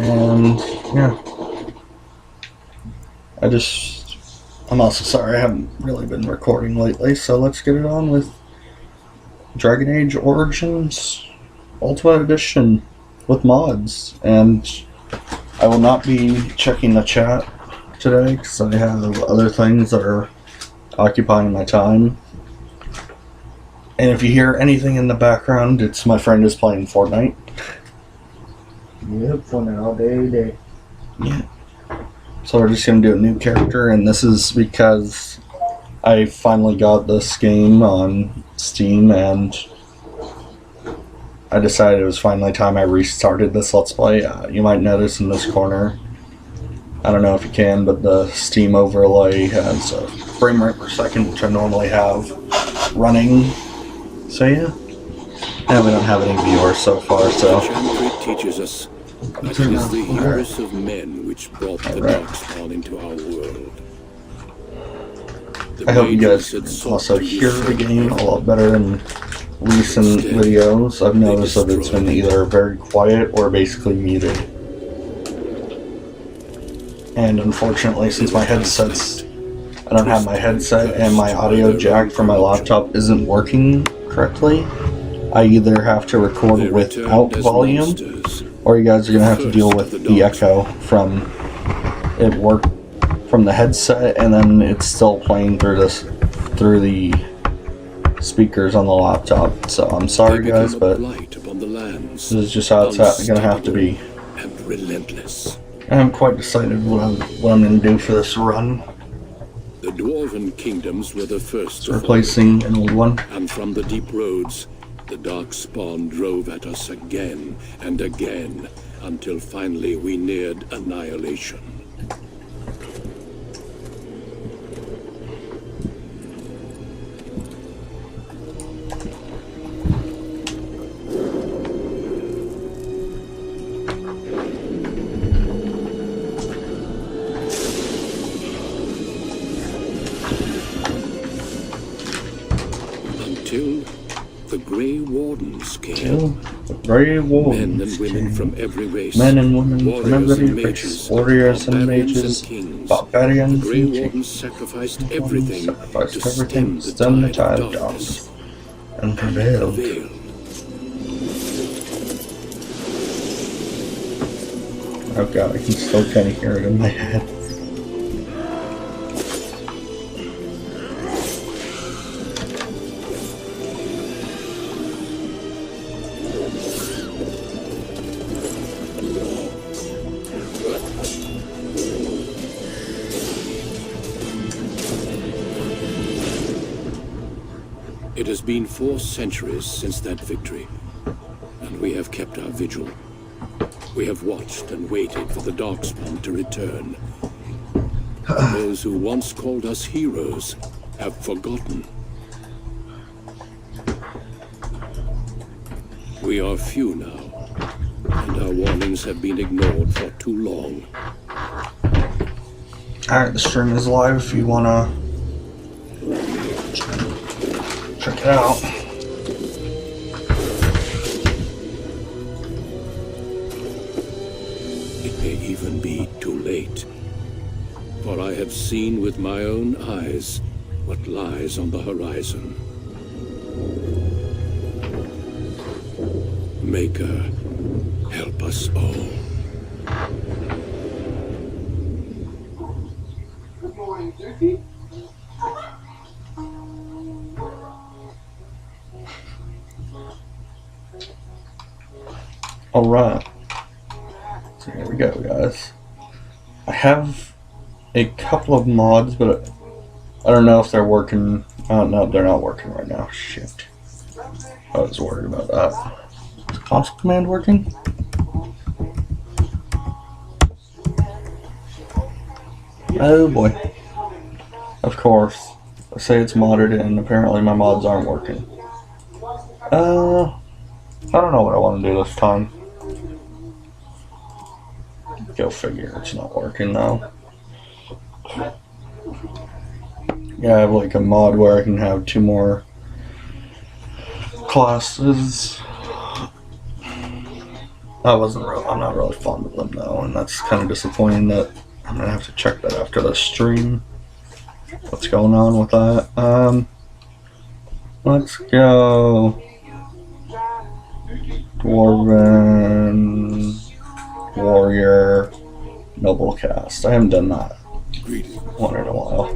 And yeah, I'm also sorry I haven't really been recording lately, so let's get it on with Dragon Age Origins Ultimate Edition with mods. And I will not be checking the chat today because I have other things that are occupying my time. And if you hear anything in the background, it's my friend is playing Fortnite. Yep, Fortnite all day. Yeah. So we're just going to do a new character, and this is because I finally got this game on Steam, and I decided it was finally time I restarted this Let's Play. You might notice in this corner, I don't know if you can, but the Steam overlay has a frame rate per second, which I normally have running. So yeah. And we don't have any viewers so far, so... Chantry teaches us that it is the hubris of men which brought the Darkspawn into our world. I hope you guys can also hear the game a lot better in recent videos. I've noticed that it's been either very quiet or basically muted. And unfortunately, since my headset's... I don't have my headset and my audio jack from my laptop isn't working correctly, I either have to record without volume, or you guys are going to have to deal with the echo from the headset, and then it's still playing through the speakers on the laptop. So I'm sorry guys, but this is just how it's going to have to be. And relentless. I'm quite decided what I'm going to do for this run. The Dwarven kingdoms were the first to replacing an old one. And from the deep roads, the Darkspawn drove at us again and again, until finally we neared annihilation. Until the Grey Wardens came. Men and women from every race. Men and women from every race. Warriors and mages. Barbarians the Grey and Wardens sacrificed everything to stem the tide of darkness. And prevailed. Oh god, I can still kind of hear it in my head. It has been 4 centuries since that victory, and we have kept our vigil. We have watched and waited for the Darkspawn to return. Those who once called us heroes have forgotten. We are few now, and our warnings have been ignored for too long. Alright, the stream is live if you wanna check it out. It may even be too late, for I have seen with my own eyes what lies on the horizon. Maker, help us all. Good morning, Turkey. Alright. So here we go, guys. I have a couple of mods, but I don't know if they're working. Oh, no, they're not working right now. Shit. I was worried about that. Is console command working? Oh boy. Of course. I say it's modded and apparently my mods aren't working. I don't know what I want to do this time. Go figure, it's not working now. Yeah, I have like a mod where I can have 2 more I'm not really fond of them though, and that's kind of disappointing that I'm gonna have to check that after the stream. What's going on with that? Let's go. Dwarven Warrior Noble Cast. I haven't done that one in a while.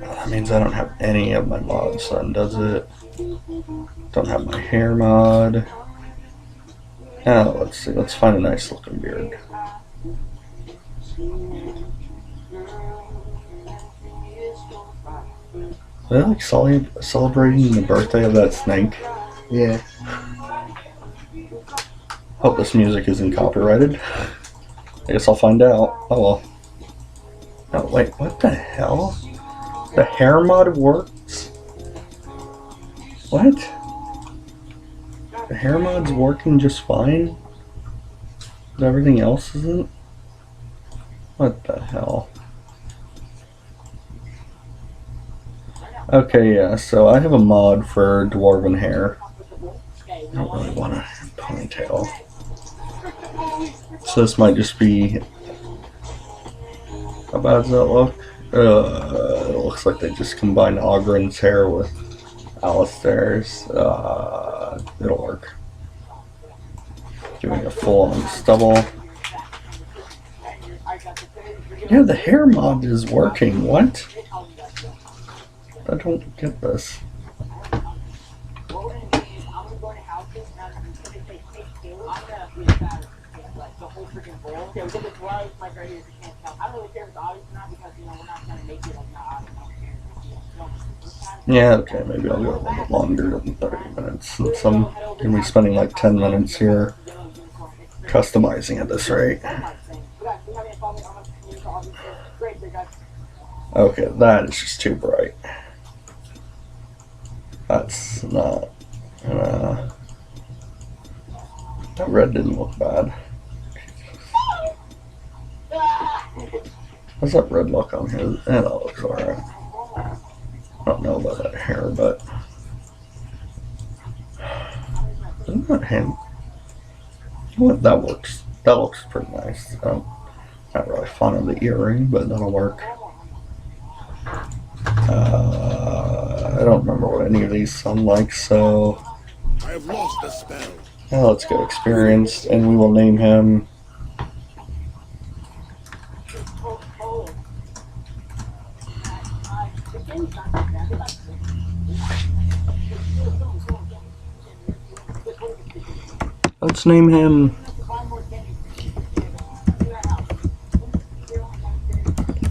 That means I don't have any of my mods then, does it? Don't have my hair mod. Oh, let's see. Let's find a nice looking beard. Are they like celebrating the birthday of that snake? Yeah. Hope this music isn't copyrighted. I guess I'll find out. Oh well. Oh wait, what the hell? The hair mod works? What? The hair mod's working just fine? But everything else isn't? What the hell? Okay, yeah, so I have a mod for dwarven hair. I don't really want a ponytail. So this might just be... How bad does that look? It looks like they just combined Ogren's hair with Alistair's. It'll work. Doing a full-on stubble. Yeah, the hair mod is working. What? I don't get this. Yeah, okay, maybe I'll go a little bit longer than 30 minutes since I'm going to be spending like 10 minutes here customizing at this rate. Okay, that is just too bright. That's not... that red didn't look bad. How's that red look on his? That looks alright. I don't know about that hair, but... Isn't that him? What? That looks pretty nice. Not really fond of the earring, but that'll work. I don't remember what any of these sound like, so... I have lost the spell. Now let's go experienced, and we will name him... Let's name him...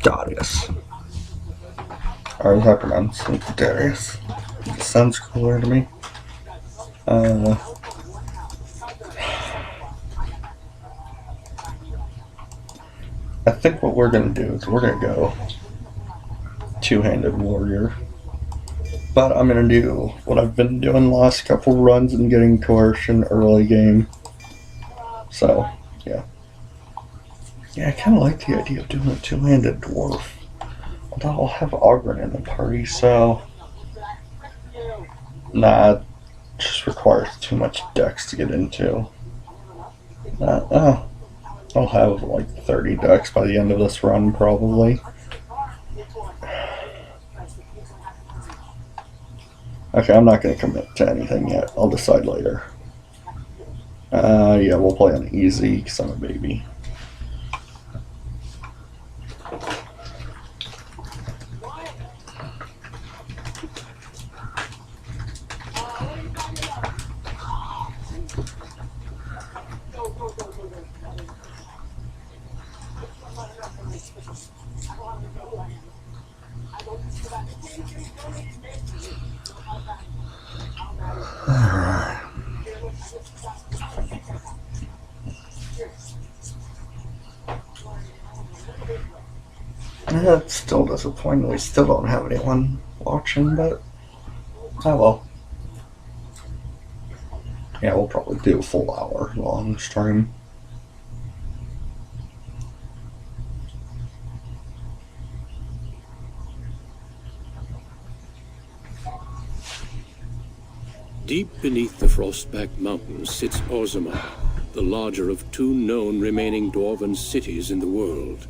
Darius. Or is that pronounced? Darius. It sounds cooler to me. I think what we're going to do is we're going to go two-handed warrior. But I'm going to do what I've been doing the last couple runs and getting coercion early game. So, yeah. Yeah, I kind of like the idea of doing a two-handed dwarf. Although I'll have Ogren in the party, so... Nah, it just requires too much dex to get into. I'll have like 30 decks by the end of this run, probably. Okay, I'm not going to commit to anything yet. I'll decide later. Yeah, we'll play on easy because I'm a baby. That's still disappointing. We still don't have anyone watching, but oh well. Yeah, we'll probably do a full hour long stream. Deep beneath the Frostback Mountains sits Orzammar, the larger of two known remaining dwarven cities in the world.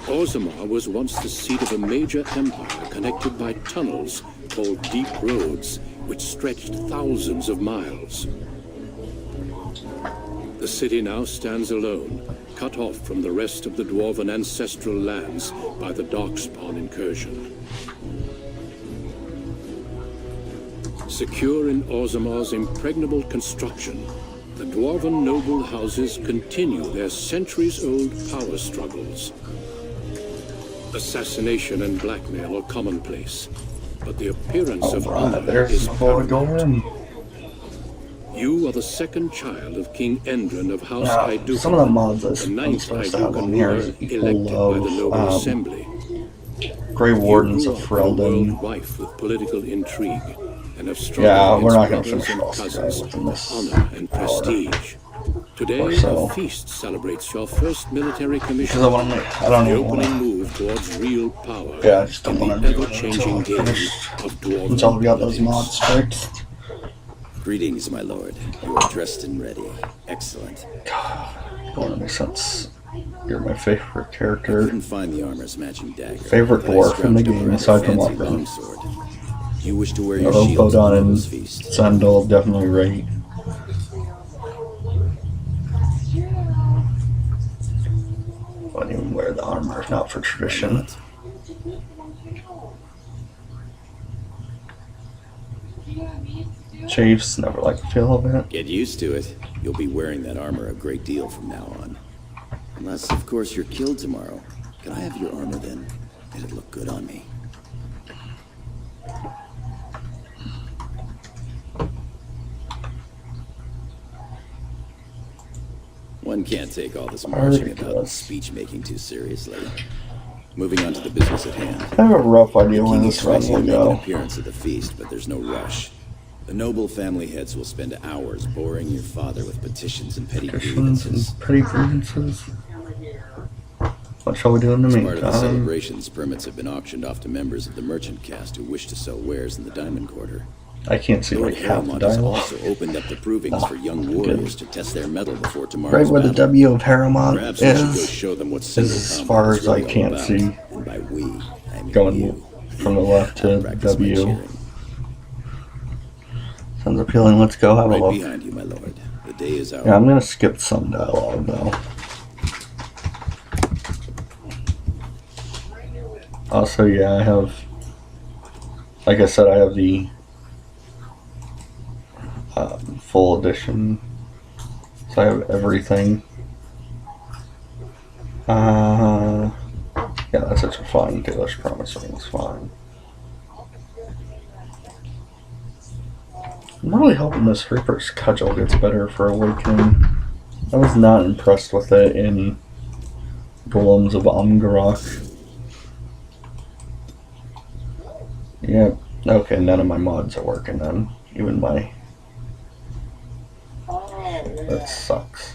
Orzammar was once the seat of a major empire connected by tunnels called Deep Roads, which stretched thousands of miles. The city now stands alone, cut off from the rest of the dwarven ancestral lands by the Darkspawn incursion. Secure in Orzammar's impregnable construction, the dwarven noble houses continue their centuries-old power struggles. Assassination and blackmail are commonplace, but the appearance of honor there's is my boy paramount. Gorm. You are the second child of King Endron of House Now, Hydukin, some of the mods the I'm ninth supposed to have Hydukin on here ruler is elected equal by the noble of assembly. Grey Wardens You of grew up in a world Freldon. rife with political intrigue, and have struggled Yeah, we're not against gonna brothers finish and all today cousins, within this honor and hour prestige. Today, or so. a feast celebrates your first military commission, Because I want to make, I don't the even want opening to. move towards real power Yeah, I just don't in want the to do it ever-changing until I game finish. of dwarven Until we got those politics. mods fixed. Greetings, my lord. You are dressed and ready. Excellent. Gorm, makes sense. You're my favorite character. Couldn't find the armor's matching dagger. Favorite but I dwarf in the scrounged game, over a aside from fancy Lothbrok. longsword. You wish to wear your Although shield to Bodon the and nobles' feast. Sandal definitely right. Wouldn't even wear the armor, not for tradition. Chiefs never like the feel of it. Get used to it. You'll be wearing that armor a great deal from now on. Unless, of course, you're killed tomorrow. Can I have your armor then? It'd look good on me. One can't take all this marching about and Ridiculous. speech-making too seriously. Moving on to the business at hand. I have a rough idea The when king this run expects you will to make an go. appearance at the feast, but there's no rush. The noble family heads will spend hours boring your father with petitions and petty Petitions grievances. and petty grievances. What shall we do in the As part of the meantime? celebrations, permits have been auctioned off to members of the merchant caste who wish to sell wares in the Diamond Quarter. I can't see Lord like half the Harrowmont has dialogue. also opened up the provings for young warriors to test their mettle before Right tomorrow's where the battle. W of Harrowmont Perhaps we should go is, show them what single as combat far is as I really all can't about. see. And by we, I mean Going you. from the left I'll to practice my W. cheering. Sounds appealing. Let's go have a Right look. behind you, my lord. The day is out. Yeah, I'm gonna skip some dialogue though. Also, yeah, I have, like I said, I have the full edition, so I have everything. Yeah, that's such a fun Taylor's Promise Ring is fine. I'm really hoping this Reaper's Cudgel gets better for Awakening. I was not impressed with it in Golems of Umgarok. Yeah, okay, none of my mods are working then. Even my... That sucks.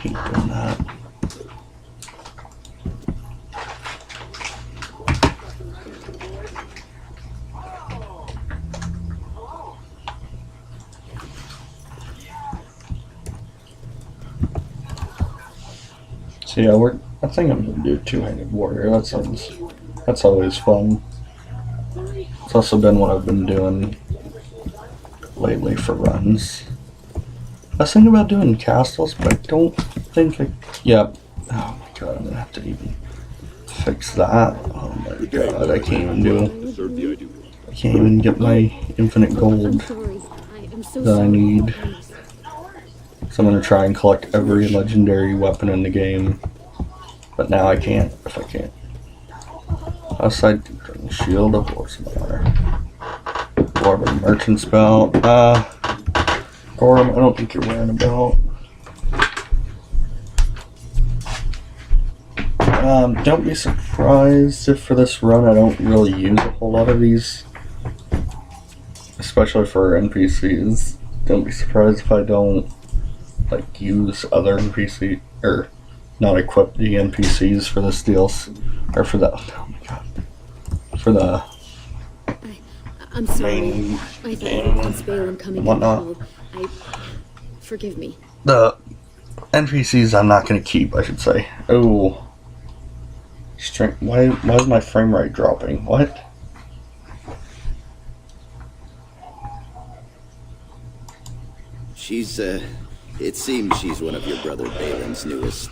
Hate doing that. So yeah, I think I'm gonna do Two-Handed Warrior. That's always fun. It's also been what I've been doing lately for runs. I was thinking about doing castles, but I don't think yeah. Oh my god, I'm gonna have to even fix that. Oh my god, I can't even get my infinite gold that I need. So I'm gonna try and collect every legendary weapon in the game. But now I can't, if I can't. Outside Shield of Orzammar. Dwarven Merchant Spell. Gorm, I don't think you're wearing a belt. Don't be surprised if for this run I don't really use a whole lot of these. Especially for NPCs. Don't be surprised if I don't use other NPC or not equip the NPCs for this DLC, or for the, oh my god, for the I'm sorry. main I thought game Prince Balin coming in whatnot. the hall. Forgive me. The NPCs I'm not going to keep, I should say. Oh. Why is my frame rate dropping? What? She's, it seems she's one of your brother Balin's newest,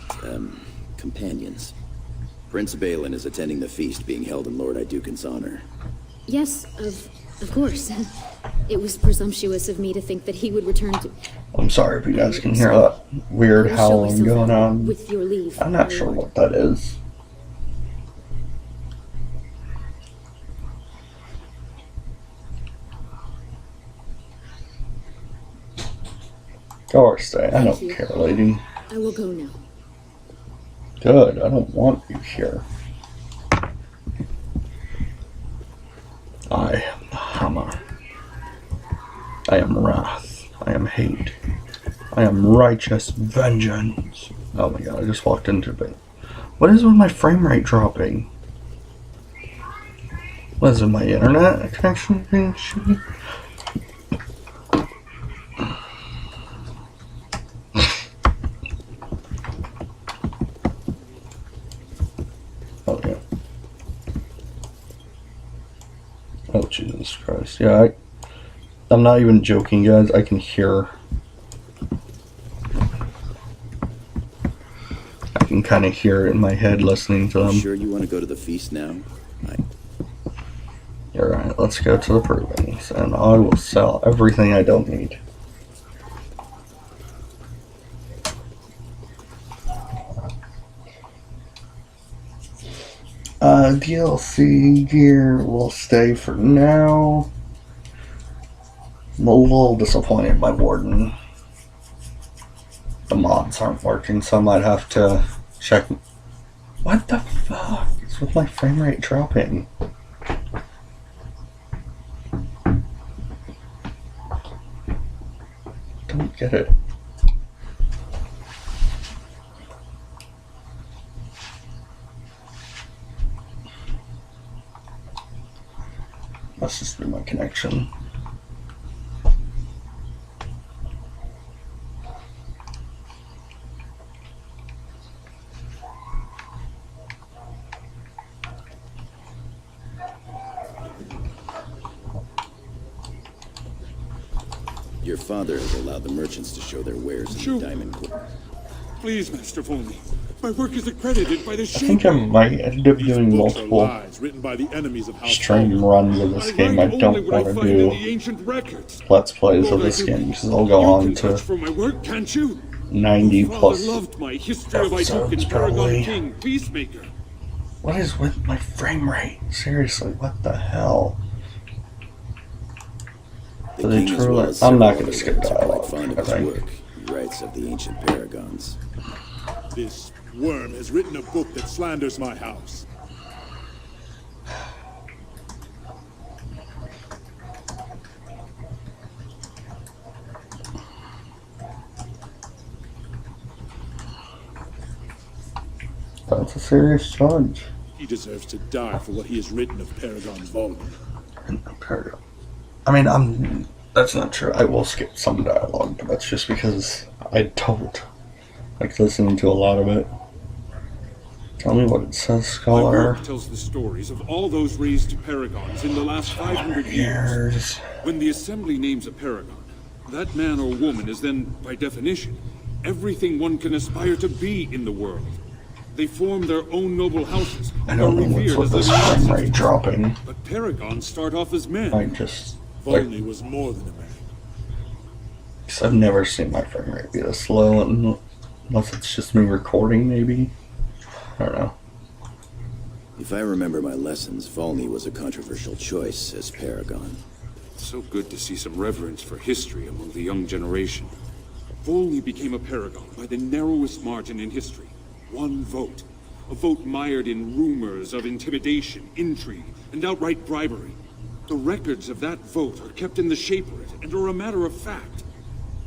companions. Prince Balin is attending the feast being held in Lord Iduken's honor. Yes, of course. It was presumptuous of me to think that he would return to... I'm sorry if you guys can hear that weird I will show howling myself going on. With your leave. I'm not my sure lord. what that is. Go or stay. I Thank don't you. care, lady. I will go now. Good. I don't want you here. I am the hammer. I am wrath. I am hate. I am righteous vengeance. Oh my god, I just walked into it. What is with my frame rate dropping? What is it, my internet connection being shitty? Oh yeah. Oh Jesus Christ. Yeah, I'm not even joking, guys. I can hear. I can kind of hear it in my head listening to them. Sure you want to go to the feast now? You're right. Let's go to the Provings, and I will sell everything I don't need. DLC gear will stay for now. I'm a little disappointed by Warden. The mods aren't working, so I might have to check. What the fuck is with my frame rate dropping? Don't get it. Must just be my connection. Your father has allowed the merchants to show their wares in Sure. the Diamond Court. Please, Master Volney. My work is accredited by the I think Shaper. I might end up These doing books are multiple lies written by the enemies of House stream Hall. runs of this game. I write don't only what want to find in do the ancient records. Let's plays of Lord this Iduken, game because they'll go you on can to vouch for my work, can't you? 90 Father plus. loved my history of episodes, Iduken, probably. Paragon King, Peacemaker. What is with my frame rate? Seriously, what the hell? The Do they king, as truly- well as I'm not several gonna other skip lords, are quite dialogue, fond of I his think. work. He writes of the ancient paragons. This worm has written a book that slanders my house. That's a serious charge. He deserves to die for what he has written of Paragon Volney. I mean, that's not true. I will skip some dialogue, but that's just because I don't like listening to a lot of it. Tell me what it says, My Scholar. work tells the stories of all those raised to paragons in the last 500 years. Years. When the assembly names a paragon, that man or woman is then, by definition, everything one can aspire to be in the world. They form their own noble houses I and don't are know what's revered with as this living frame rate ancestors. dropping. But paragons start off as men. I just like, Volney was more than a man. 'cause I've never seen my frame rate be this low, unless it's just me recording, maybe. I don't know. If I remember my lessons, Volney was a controversial choice as paragon. It's so good to see some reverence for history among the young generation. Volney became a paragon by the narrowest margin in history. One vote. A vote mired in rumors of intimidation, intrigue, and outright bribery. The records of that vote are kept in the Shaperate and are a matter of fact.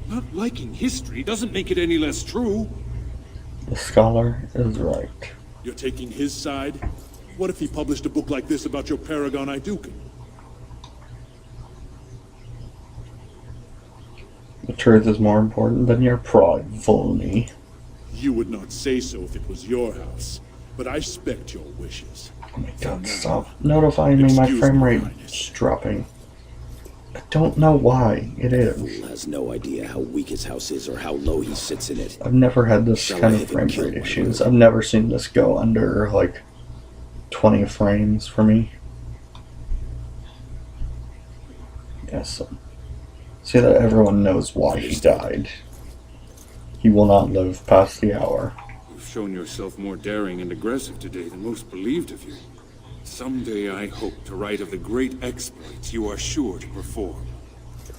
Not liking history doesn't make it any less true. The scholar is right. You're taking his side? What if he published a book like this about your paragon Iduken? The truth is more important than your pride, Volney. You would not say so if it was your house, but I respect your wishes. Oh my god, stop notifying me my Excuse frame me, rate Highness. is dropping. I don't know why it is. Fool has no idea how weak his house is or how low he sits in it. I've never had this Shall kind I of have frame him killed, rate my issues. lord? I've never seen this go under like 20 frames for me. Yes. See that everyone knows why he died. He will not live past the hour. You've shown yourself more daring and aggressive today than most believed of you. Someday I hope to write of the great exploits you are sure to perform.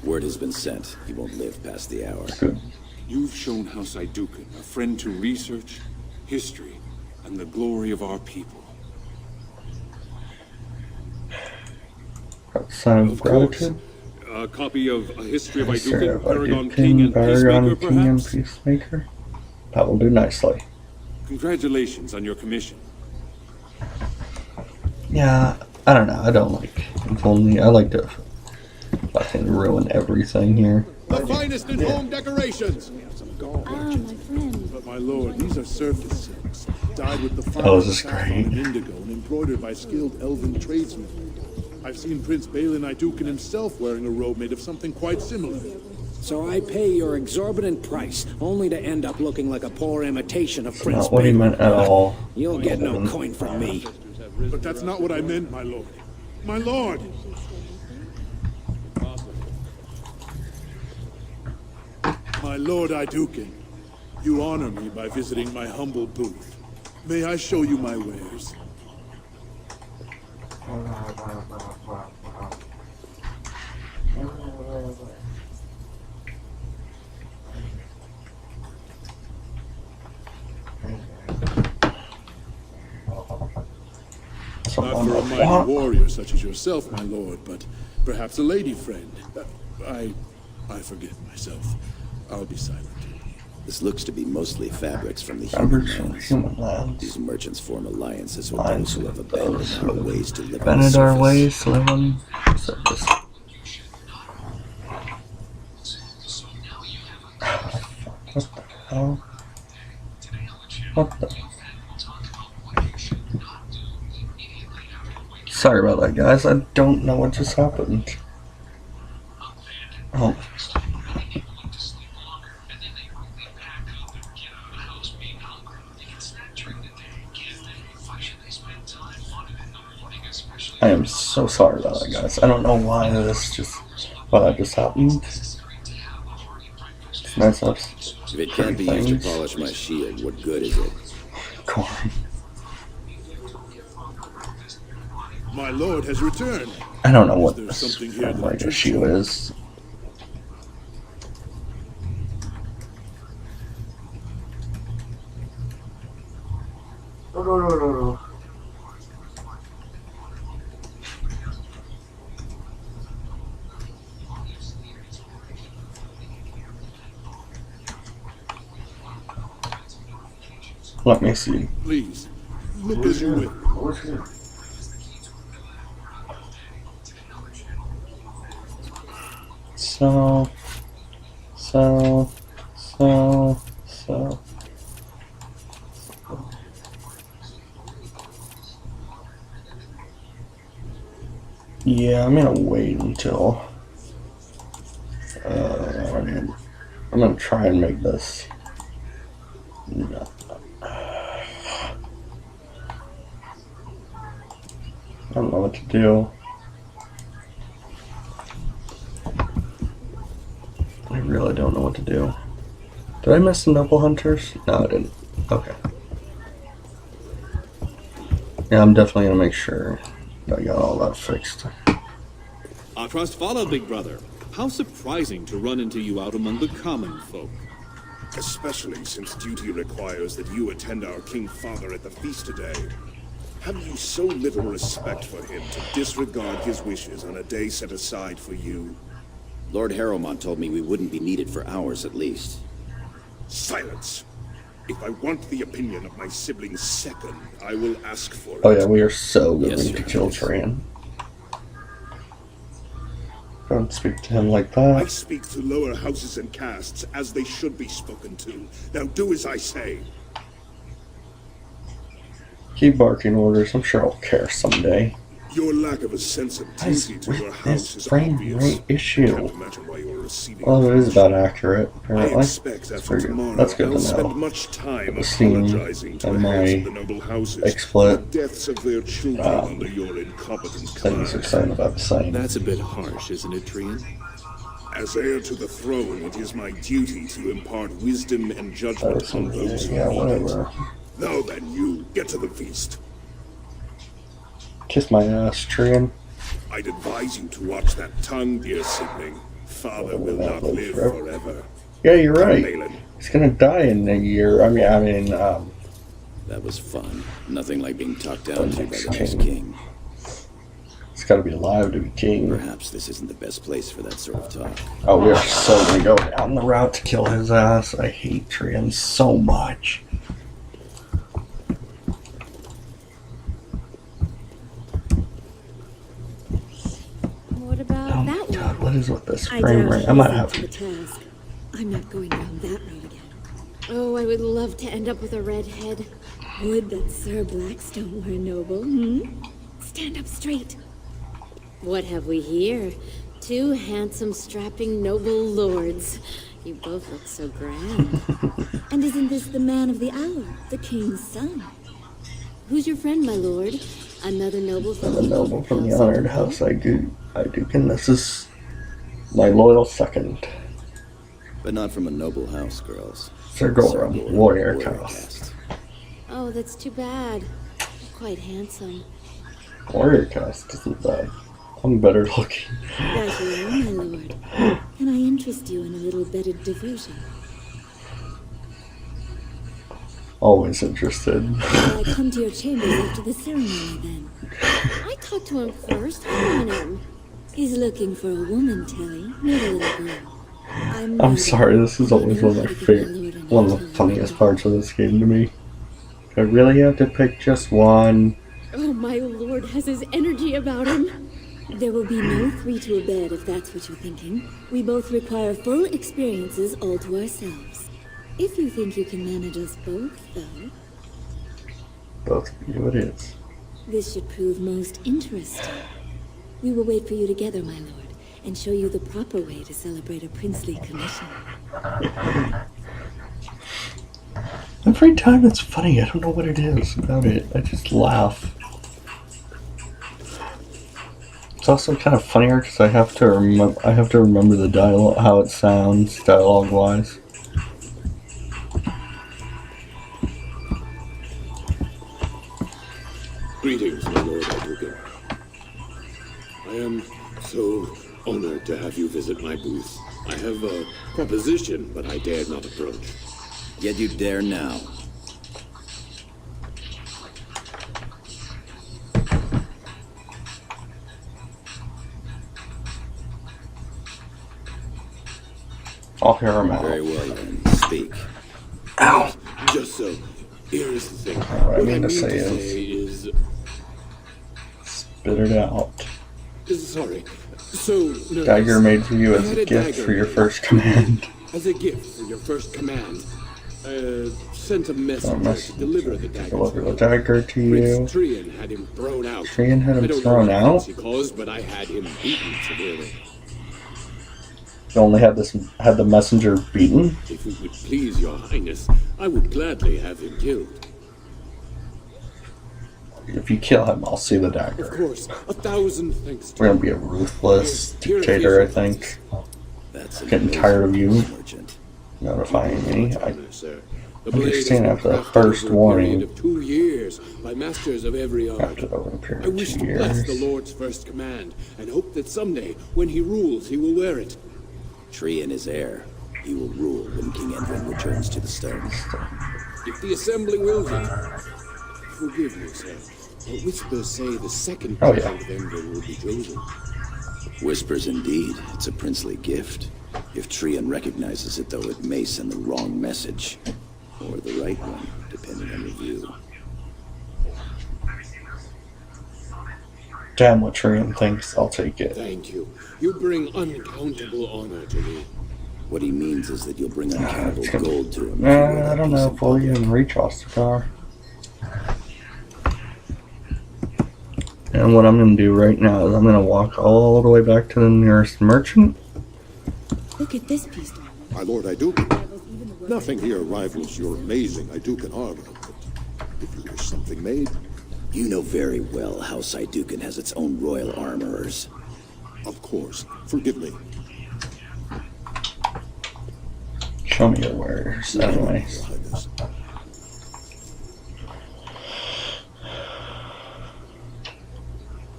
Word has been sent. He won't live past the hour. Good. You've shown House Iduken a friend to research, history, and the glory of our people. Sign of Of course. gratitude. A copy of A History of History of Iduken, Paragon King and Paragon Peacemaker, King and perhaps? Peacemaker. That will do nicely. Congratulations on your commission. Yeah, I don't know. I don't like Volney. I like to fucking ruin everything here. The finest in home decorations! Ah, my friend. But my lord, these are surface silks, dyed with the Oh, this finest is saffron great. and indigo and embroidered by skilled elven tradesmen. I've seen Prince Balin Iduken himself wearing a robe made of something quite similar. So I pay your exorbitant price, only to end up looking like a poor imitation of Prince Not what he Balin. meant at all. You'll get no coin from me. But that's not what I meant, my lord. My lord! My lord Iduken, you honor me by visiting my humble booth. May I show you my wares? Not Someone for a like mighty that. warrior such as yourself, my lord, but perhaps a lady friend. I forget myself. I'll be silent. This looks to be mostly fabrics from the human Fabrics from lands. human lands. These merchants form alliances with Alliance those who have with abandoned those our who have ways to live on the Abandoned our surface. ways to live on the surface. What the hell? What the? Sorry about that, guys. I don't know what just happened. Oh. I am so sorry about that, guys. I don't know why that just happened. It's nice to have If it can't be used to things. polish my shield, what good is it? Corn. My lord has returned. I don't know what there this something here that like interests issue you? is. No. Let me see. Please, look as you will. What's here? So. Yeah, I'm gonna wait until. I'm gonna try and make this. No. I don't know what to do. I really don't know what to do. Did I miss the Noble Hunters? No, I didn't. Okay. Yeah, I'm definitely gonna make sure that I got all that fixed. Our trust follow, big brother. How surprising to run into you out among the common folk. Especially since duty requires that you attend our King Father at the feast today. Have you so little respect for him to disregard his wishes on a day set aside for you? Lord Harrowmont told me we wouldn't be needed for hours at least. Silence! If I want the opinion of my sibling's second, I will ask for it. Oh yeah, we are so going Yes, to Your kill Highness. Trian. Don't speak to him like I that. speak to lower houses and castes as they should be spoken to. Now do as I say. Keep barking orders. I'm sure I'll care someday. Your lack of a sense of Guys, duty to your with house this is frame obvious. rate issue. Can't imagine why you're receding. Well, it is about accurate, I apparently. expect That's after pretty good. tomorrow That's good I'll to spend know. much time The scene apologizing to and the heads my of the noble houses XSplit, for the deaths of their children under your incompetent things are command. saying about the same. That's a bit harsh, isn't it, Trian? As heir to the throne, it is my duty to impart wisdom and judgment That on those was, who yeah, need whatever. it. Now then, you get to the feast. Kiss my ass, Trian. I'd advise you to watch that tongue, dear sibling. Father will not live forever. Yeah, you're right. Balin. He's gonna die in a year. That was fun. Nothing like being talked down to by the next King. king. He's gotta be alive to be king. Perhaps this isn't the best place for that sort of talk. Oh, we are so gonna go down the route to kill his ass. I hate Trian so much. What about Oh my that god, one? what is with this I frame doubt rate? I might he's have up to to. the task. I'm not going down that road again. Oh, I would love to end up with a redhead. Would that Sir Blackstone were noble, Stand up straight. What have we here? Two handsome, strapping, noble lords. You both look so grand. And isn't this the man of the hour, the king's son? Who's your friend, my lord? Another noble from I'm a noble from the honored house I do, and this is my loyal second. But not from a noble house, girls. Sir Gorum, warrior caste. Oh, that's too bad. You're quite handsome. Warrior caste isn't bad. I'm better looking. Right you are, my lord. Can I interest you in a little bedded diversion? Always interested. Shall I come to your chambers after the ceremony, then? I talked to him first. Hang on him. He's looking for a woman, Tilly, not a little girl. I'm sorry, this is always one of my favorite, one of the funniest parts of this game to me. I really have to pick just one. Oh, my lord has his energy about him. There will be no three to a bed, if that's what you're thinking. We both require full experiences all to ourselves. If you think you can manage us both, though, Both of you it is. this should prove most interesting. We will wait for you together, my lord, and show you the proper way to celebrate a princely commission. Every time it's funny, I don't know what it is about it. I just laugh. It's also kind of funnier because I have to remember the dialogue, how it sounds, dialogue-wise. Greetings, my lord Hadouken. I am so honored to have you visit my booth. I have a proposition, but I dare not approach. Yet you dare now. I'll hear him out. Very well, then. Speak. Ow! Just so. Here is the thing. What I mean to say is... Spit it out. Sorry. So, no, Dagger made for you I as had a gift dagger for your made. first command. As a gift for your first command. Sent a Oh, messenger to deliver the dagger. Deliver the dagger to you. Prince Trian had him thrown out. Trian had him I don't thrown know what out? offense he caused, but I had him beaten severely. You only had the messenger beaten? If it would please your highness, I would gladly have him killed. If you kill him, I'll see the Of dagger. course, 1,000 thanks to We're gonna be a ruthless dictator, I think. That's Getting tired of you merchant. notifying me. I honor, sir. The understand blade has after been the crafted first over a warning. period of 2 years by masters of every art. crafted over a period I of wish 2 to bless years. the Lord's first command, and hope that someday, when he rules, he will wear it. Trian is heir. He will rule when King Edwin returns to the stone. If the assembly will be. Forgive me, sir. But whispers say the second Oh, Prince yeah. of Denver will be chosen. Whispers indeed. It's a princely gift. If Trian recognizes it, though, it may send the wrong message. Or the right one, depending on your view. Damn what Tyrion thinks, I'll take it. Thank you. You bring uncountable honor to me. What he means is that you'll bring uncountable gold to him. I don't know if we'll even reach Osterkar. And what I'm going to do right now is I'm going to walk all the way back to the nearest merchant. Look at this piece. My lord Iduken, nothing here rivals your amazing Iduken armor, but if you wish something made... You know very well House Iduken has its own royal armorers. Of course. Forgive me. Show me your wares, anyways. Your Highness.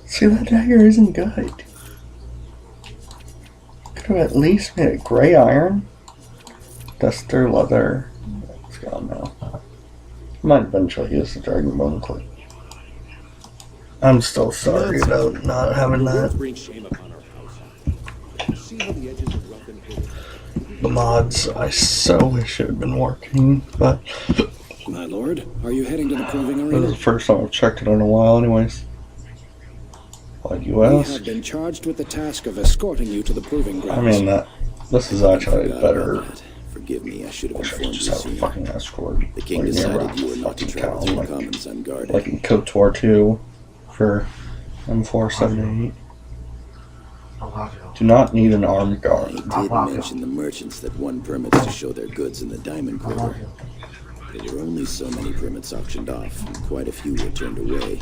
See, that dagger isn't good. Could have at least made it gray iron. Duster leather. It's gone now. Might eventually use the dragon bone clip. I'm still sorry about not having that. Bring shame upon our house. See how the edges are rough and hidden. The mods, I so wish it had been working, but My lord, are you heading to the proving this is arena? the first time I've checked it in a while anyways. Why'd you We ask? have been charged with the task of escorting you to the proving I grounds. mean, this is actually Forgot better. about that. Forgive me, I should have I should informed you just have a sooner. fucking escort. The king Like, near decided you were not to fucking travel town, through like, commons unguarded. like in KOTOR 2 for M478. Do not need an armed guard. He did mention the merchants that won permits to show their goods in the Diamond Quarter. There were only so many permits auctioned off, and quite a few were turned away.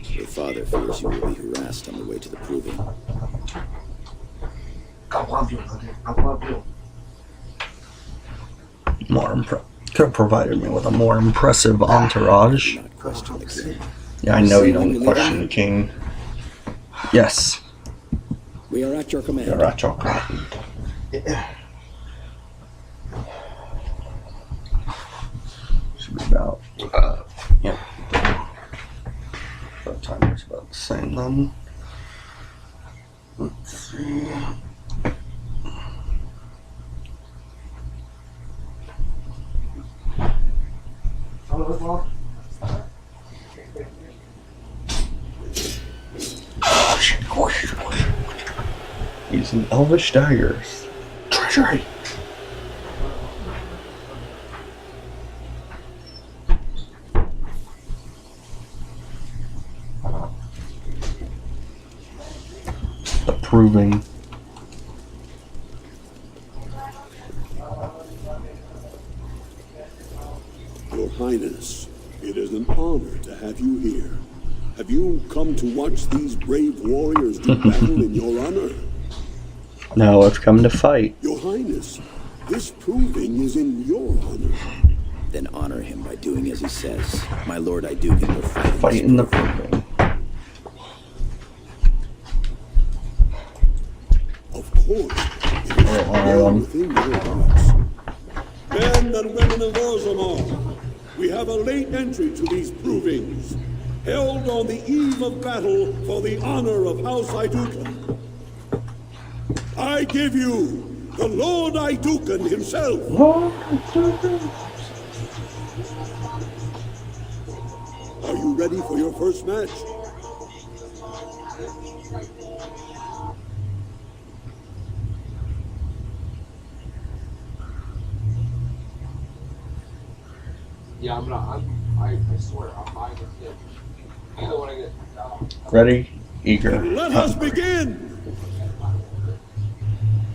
Your father fears you will be harassed on the way to the proving. Could have provided me with a more impressive entourage. Do not question the king. Yeah, I know you don't question the king. Yes, We are at your command. you're at your command. Should be about, yeah. That timer's about the same then. Let's see. Using elvish daggers. Treasury! Approving. Your Highness, it is an honor to have you here. Have you come to watch these brave warriors do battle in your honor? Now let's come to fight. Your Highness, this proving is in your honor. Then honor him by doing as he says. My lord Iduken will fight in Fight this in the proving. proving. Of course, it is well within your rights. Men and women of Orzammar, we have a late entry to these provings, held on the eve of battle for the honor of House Iduken. I give you the Lord Iduken himself. Are you ready for your first match? Yeah, I swear, I'm buying this thing. Either when I get Ready? Eager. Let us begin!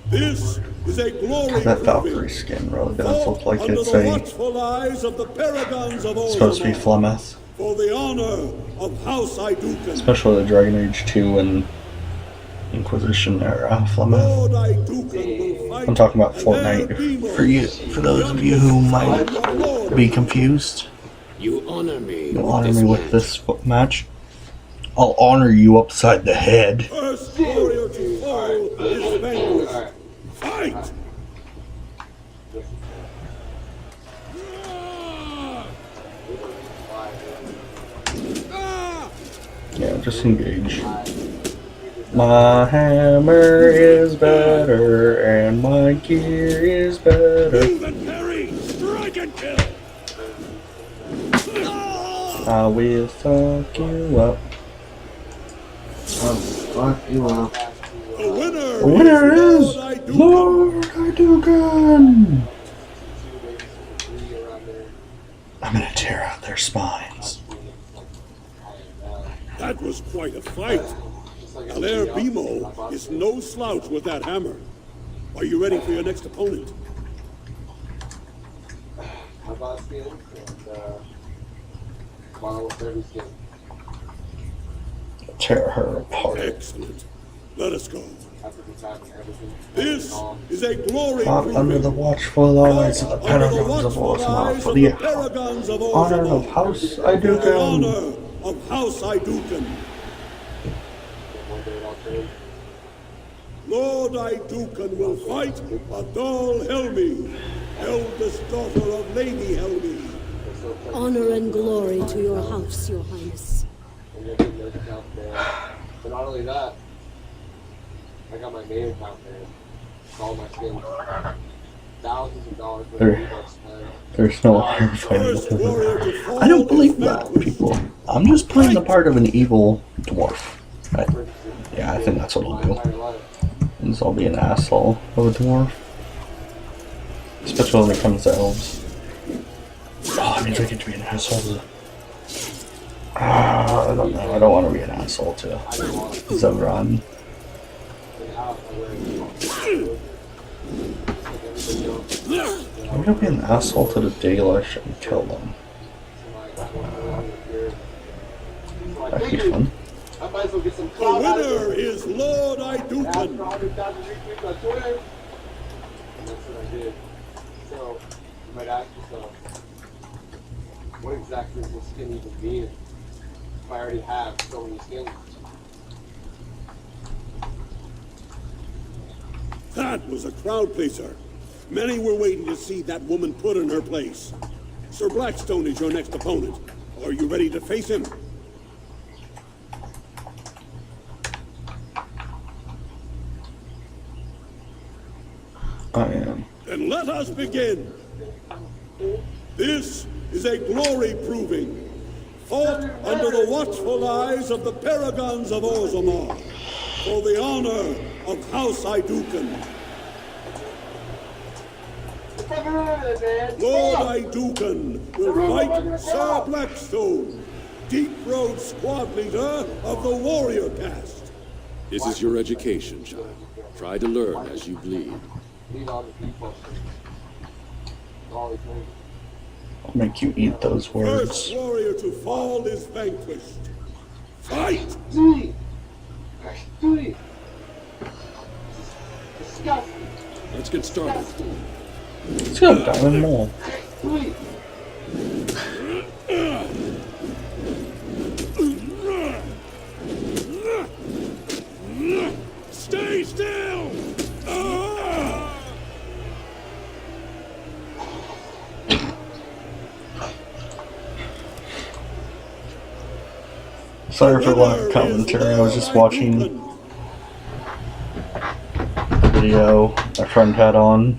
This is a glory That Valkyrie proving, skin really does look like under it's the a watchful eyes of the paragons of supposed to be Orzammar, Flemeth. for the honor of House Iduken. Especially the Dragon Age 2 and Inquisition era Flemeth. Lord Iduken will fight, I'm talking about and there be Fortnite. more. For you, for those of you who might be confused, You honor me. you'll honor me with this match. I'll honor you upside the head. First warrior to fall is vanquished. Fight! Yeah, just engage. My hammer is better, and my gear is better. Move and parry! Strike and kill! I will fuck you up. Oh, fuck you up. The winner, The winner is Lord Lord Idugan. I'm gonna tear out their spines. That was quite a fight. Alair Bimo is no slouch with that hammer. Are you ready for your next opponent? How about skins and follow with every skin? Tear her apart. Excellent. Let us go. After the time and everything. This is a glory Fought under the watchful eyes of the Paragons of Orzammar for the honor of House The Idugan. honor of House Idukan. One day it all changed. Lord Idukan will fight Adol Helmi, eldest daughter of Lady Helmi. Honor and glory to your house, your highness. And you're getting those account there. But not only that, I got my main account there. All my skins. Thousands of dollars worth of V-Bucks spent. There's no harm fighting with him. I don't believe that, people. I'm just playing the part of an evil dwarf. Yeah, I think that's what I'll do. Is I'll be an asshole of a dwarf. Especially when it comes to elves. Oh, that means I get to be an asshole to... I don't know. I don't want to be an asshole to Zevran. I'm gonna be an asshole to the Dalish and kill them. That'd be fun. I might as well get some The clout out of winner it. is Lord Idukan. After 100,000 retweets on Twitter. And that's what I did. So, you might ask yourself, what exactly does this skin even mean if I already have so many skins? That was a crowd pleaser. Many were waiting to see that woman put in her place. Sir Blackstone is your next opponent. Are you ready to face him? I am. Then let us begin. This is a glory proving, fought under the watchful eyes of the Paragons of Orzammar, for the honor of House Idukan. Lord Idukan will fight Sir Blackstone, Deep Road squad leader of the warrior caste. This is your education, child. Try to learn as you bleed. Leave all the people. All these things. I'll make you eat those words. First warrior to fall is vanquished. Fight! Duty! Duty! Disgusting! Let's get started. Let's go, Diamond Mole. Duty! Stay still! Sorry for the lack of commentary. I was just watching a video my friend had on,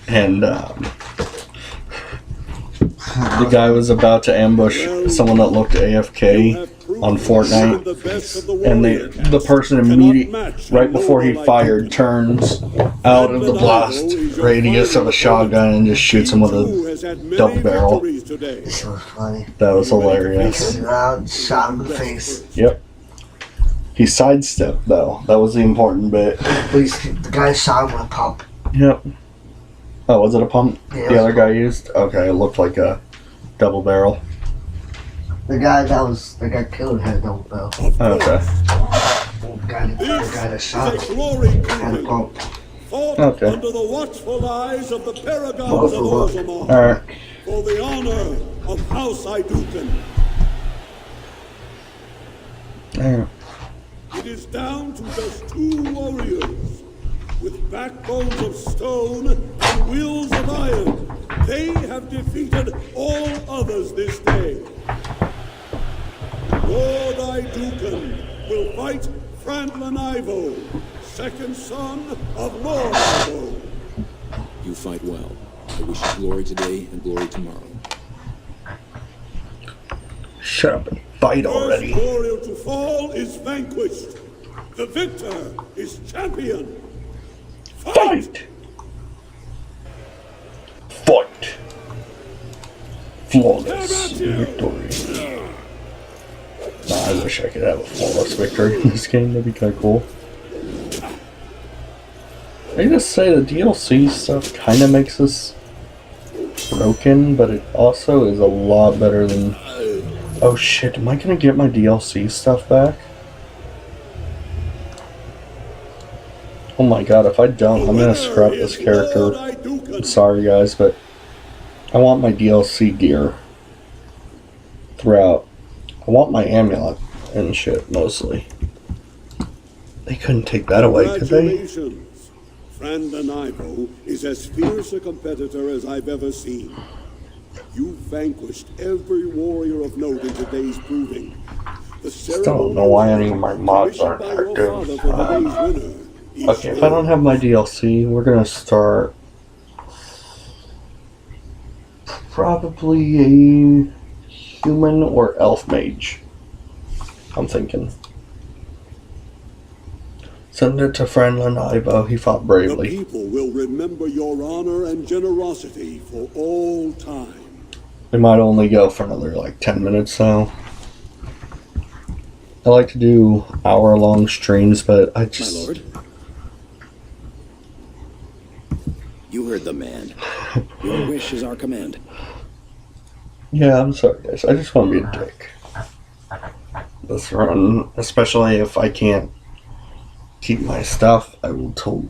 and the guy was about to ambush someone that looked AFK on Fortnite, and the person immediately, right before he fired, turns out of the blast radius of a shotgun and just shoots him with a double barrel. This was funny. That was hilarious. Turned around, shot him in the face. Yep. He sidestepped though. That was the important bit. Please, the guy shot him with a pump. Yep. Oh, was it a pump Yeah, the other guy used? Okay, it looked like a double barrel. The guy that killed had a double barrel. Okay. The guy that shot him had a pump. Fought Okay. under the watchful eyes of the Paragons of Orzammar, Alright. for the honor of House Idukan. Alright. It is down to just 2 warriors, with backbones of stone and wills of iron. They have defeated all others this day. Lord Idukan will fight Franklin Ivo, second son of Lord Ivo. You fight well. I wish you glory today and glory tomorrow. Shut up and fight already. First warrior to fall is vanquished. The victor is champion. Fight! Fight! Flawless victory. I wish I could have a flawless victory in this game. That'd be kind of cool. I just say the DLC stuff kind of makes this broken, but it also is a lot better than... Oh shit, am I gonna get my DLC stuff back? Oh my god, if I don't, I'm gonna scrap this character. I'm sorry guys, but I want my DLC gear throughout. I want my amulet and shit, mostly. They couldn't take that away, could they? Congratulations. Frandanivo is as fierce a competitor as I've ever seen. You vanquished every warrior of note in today's proving. Still don't know why any of my mods aren't active. Okay, if I don't have my DLC, we're gonna start probably a human or elf mage. I'm thinking. Send it to Franlin Ivo. He fought The bravely. people will remember your honor and generosity for all time. We might only go for another like 10 minutes now. I like to do hour-long streams, but I just... My lord? You heard the man. Your wish is our command. Yeah, I'm sorry guys. I just want to be a dick. This run, especially if I can't keep my stuff, I will totally...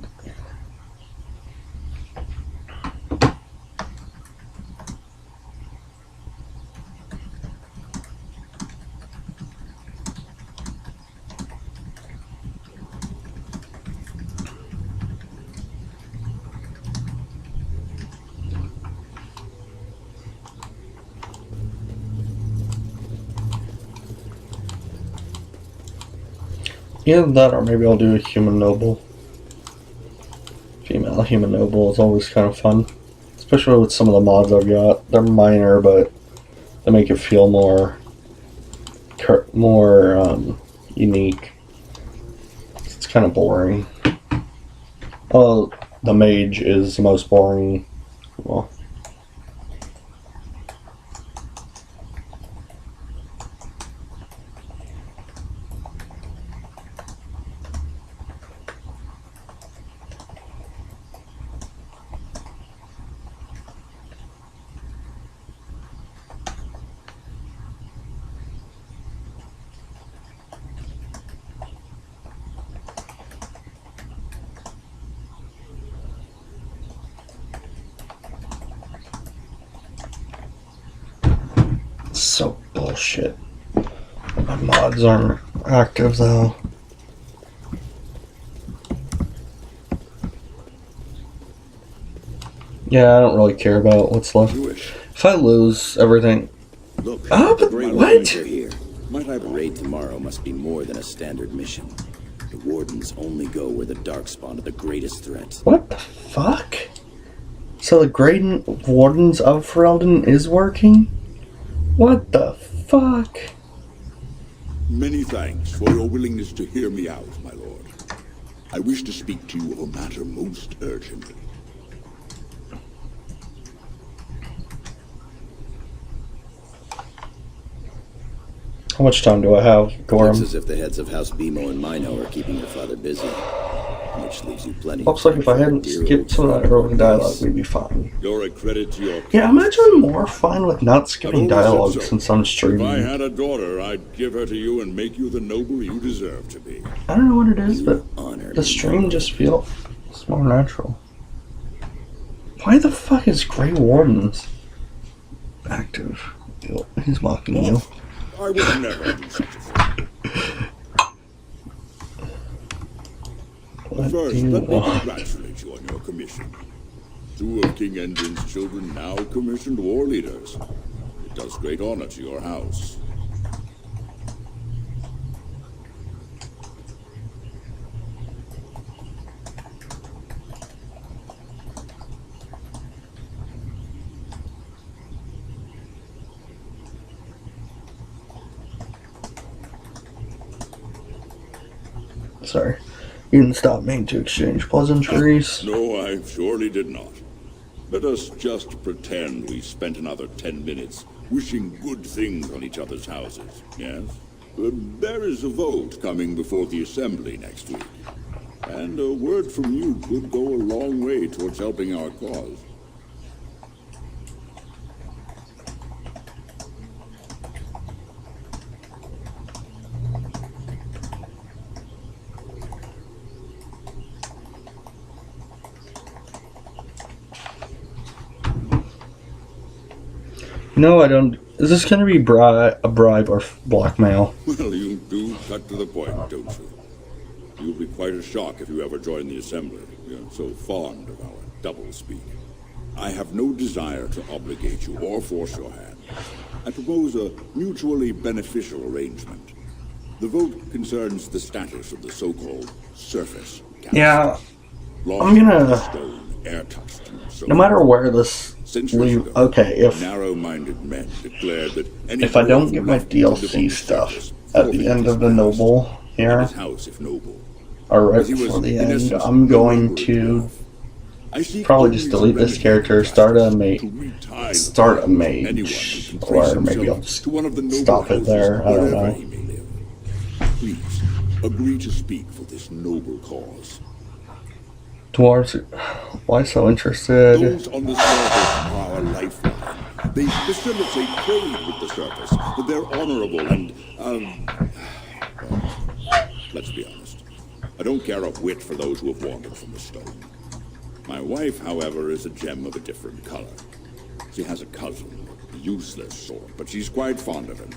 Either that or maybe I'll do a human noble. Female human noble is always kind of fun. Especially with some of the mods I've got. They're minor, but they make it feel more unique. It's kind of boring. Oh, the mage is the most boring. Well, so bullshit. My mods aren't active though. Yeah, I don't really care about what's left. If I lose everything... Look, Ah, but the what? Wardens are here. The raid tomorrow must be more than a standard mission. The Wardens only go where the Darkspawn are the greatest threat. What the fuck? So the Great Wardens of Ferelden is working? What the fuck? Many thanks for your willingness to hear me out, my lord. I wish to speak to you of a matter most urgent. How much time do I have, Gorham? Looks as if the heads of House Bimo and Mino are keeping your father busy. Which leaves you plenty Looks of like if time I for hadn't dear skipped some of that early dialogue, we'd be fine. You're a credit to your... Yeah, I'm actually more fine with not skipping I've always said dialogue so. since I'm If I streaming. had a daughter, I'd give her to you and make you the noble you deserve to be. I don't know what it is, but honor the stream just feels more natural. Why the fuck is Grey Wardens active? Ew, he's mocking you. I would never do such a thing. What First, do you let me want? congratulate you on your commission. Two of King Endrin's children now commissioned war leaders. It does great honor to your house. Sorry. You didn't stop me to exchange pleasantries. No, I surely did not. Let us just pretend we spent another 10 minutes wishing good things on each other's houses, yes? There is a vote coming before the Assembly next week. And a word from you could go a long way towards helping our cause. No, I don't. Is this going to be a bribe or blackmail? Well, you do cut to the point, don't you? You'll be quite a shock if you ever join the Assembly. We are so fond of our doublespeak. I have no desire to obligate you or force your hand. I propose a mutually beneficial arrangement. The vote concerns the status of the so-called surface caste. Yeah, I'm gonna. Stone, air-touched, and so No matter where this Centuries leave. ago, Okay, if narrow-minded men declared that any I don't dwarf get my left to live on DLC the stuff surface at the forfeited end his of the past, noble and here, his house if noble. or right As he was, before the in end, essence, I'm no going longer a to dwarf. I seek probably only just to delete this remedy character, injustice, start a to mage, retie start a anyone mage, who can trace or maybe I'll himself just to one of the noble stop it houses there. I don't wherever know. he may live. Please agree to speak for this noble cause. Dwarves, why so interested? Those on the surface are our lifeline. They facilitate trade with the surface. They're honorable and, well, let's be honest. I don't care a whit for those who have wandered from the stone. My wife, however, is a gem of a different color. She has a cousin, a useless sort, but she's quite fond of him.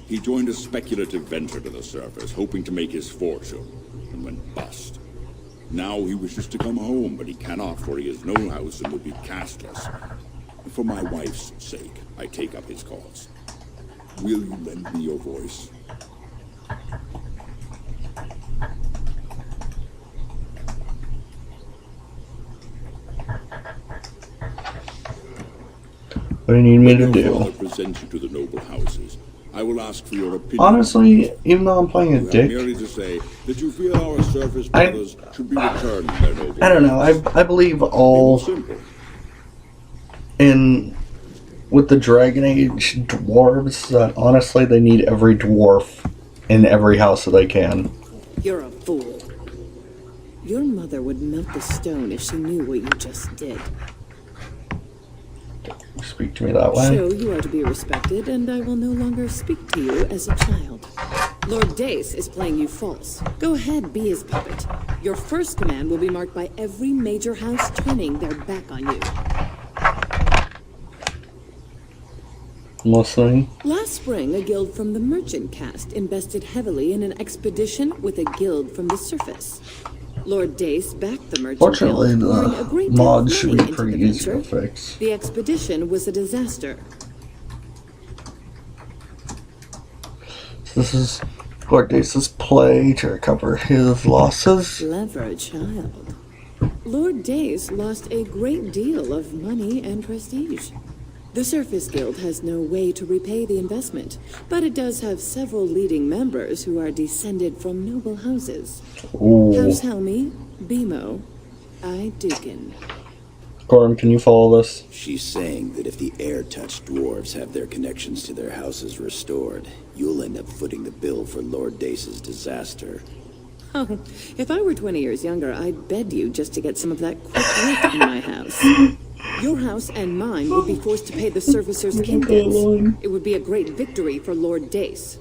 He joined a speculative venture to the surface, hoping to make his fortune, and went bust. Now he wishes to come home, but he cannot, for he has no house and would be castless. For my wife's sake, I take up his cause. Will you lend me your voice? What do you need me to When your do? father presents you to the noble houses, I will ask for your opinion. Honestly, even though I'm playing a You have dick, merely to say that you feel our surface brothers should be returned to their noble I don't know. I believe all simple. in with the Dragon Age dwarves that honestly they need every dwarf in every house that they can. You're a fool. Your mother would melt the stone if she knew what you just did. Speak to me that way. So you are to be respected, and I will no longer speak to you as a child. Lord Dace is playing you false. Go ahead, be his puppet. Your first command will be marked by every major house turning their back on you. I'm listening. Last spring, a guild from the merchant caste invested heavily in an expedition with a guild from the surface. Lord Dace backed the merchant Fortunately, guild, pouring a the great deal of mods should money be into pretty the easy to venture. fix. The expedition was a disaster. This is Lord Dace's play to recover his losses. Clever child. Lord Dace lost a great deal of money and prestige. The Surface Guild has no way to repay the investment, but it does have several leading members who are descended from noble houses. Ooh. House Helmi, Bimo, Dukin. Corum, can you follow this? She's saying that if the air-touched dwarves have their connections to their houses restored, you'll end up footing the bill for Lord Dace's disaster. Oh, if I were 20 years younger, I'd bed you just to get some of that quick wit in my house. Your house and mine would be forced to pay the servicers' king debts. It would be a great victory for Lord Dace.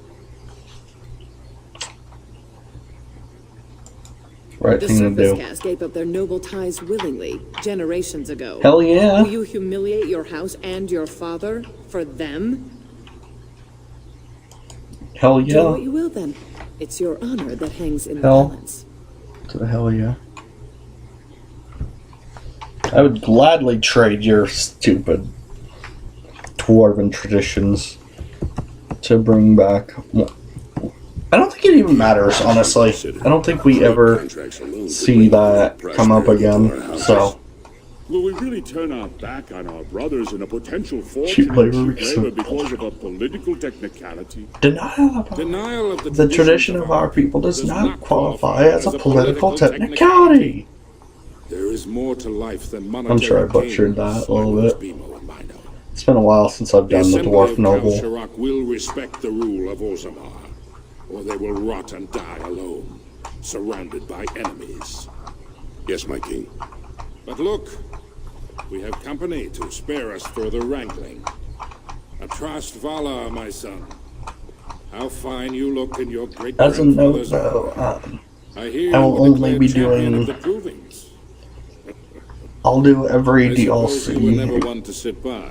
Right The thing to Surface do. Caste gave up their noble ties willingly, generations ago. Hell yeah. Will you humiliate your house and your father for them? Hell Do yeah. what you will then. It's your honor that hangs in the Hell. balance. To the hell yeah. I would gladly trade your stupid dwarven traditions to bring back more. I don't think it even matters, honestly. I don't think we ever see that come up again, so Will we really turn our back on our brothers and a potential Cheap fortune in labor cheap labor so because of a political technicality? Denial of the tradition of our people does not qualify as a political technicality. There is more to life than monetary I'm sure I butchered that a little bit. It's been a while since I've done the Dwarf Noble. Kalsharak will respect the rule of Orzammar, or they will rot and die alone, surrounded by enemies. Yes, my king. But look, we have company to spare us further wrangling. Atrast Vala, my son. How fine you look in your great As a note, grandfather's though, armor. I hear I will you only be doing. I'll do every DLC